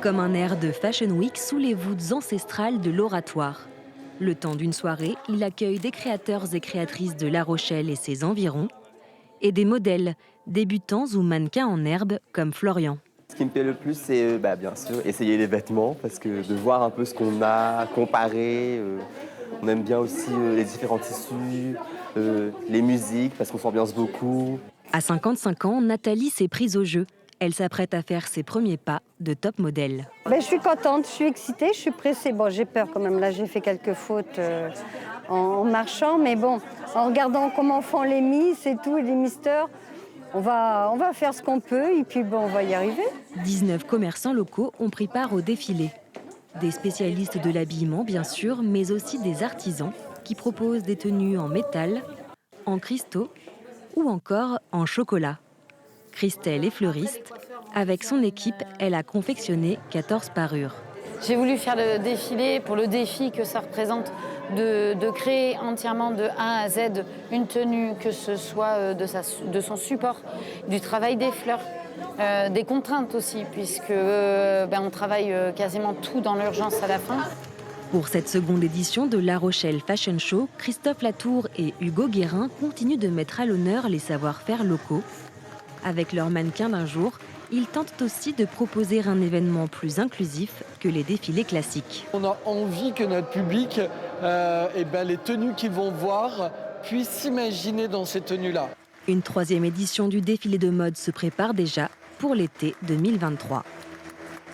Comme un air de Fashion Week sous les voûtes ancestrales de l'Oratoire. Le temps d'une soirée, il accueille des créateurs et créatrices de La Rochelle et ses environs, et des modèles, débutants ou mannequins en herbe comme Florian. Ce qui me plaît le plus, c'est bien sûr essayer les vêtements, parce que de voir un peu ce qu'on a, comparer. On aime bien aussi les différents tissus, les musiques, parce qu'on s'ambiance beaucoup. À 55 ans, Nathalie s'est prise au jeu. Elle s'apprête à faire ses premiers pas de top modèle. Je suis contente, je suis excitée, je suis pressée. Bon, j'ai peur quand même, là j'ai fait quelques fautes en marchant, mais bon, en regardant comment font les Miss et tout, et les Misters, on va faire ce qu'on peut et puis bon, on va y arriver. 19 commerçants locaux ont pris part au défilé. Des spécialistes de l'habillement, bien sûr, mais aussi des artisans qui proposent des tenues en métal, en cristaux ou encore en chocolat. Christelle est fleuriste. Avec son équipe, elle a confectionné 14 parures. J'ai voulu faire le défilé pour le défi que ça représente de créer entièrement de A à Z une tenue, que ce soit de son support, du travail des fleurs, des contraintes aussi, puisque on travaille quasiment tout dans l'urgence à la fin. Pour cette seconde édition de La Rochelle Fashion Show, Christophe Latour et Hugo Guérin continuent de mettre à l'honneur les savoir-faire locaux. Avec leurs mannequins d'un jour, ils tentent aussi de proposer un événement plus inclusif que les défilés classiques. On a envie que notre public, les tenues qu'ils vont voir, puissent s'imaginer dans ces tenues-là. Une troisième édition du défilé de mode se prépare déjà pour l'été 2023.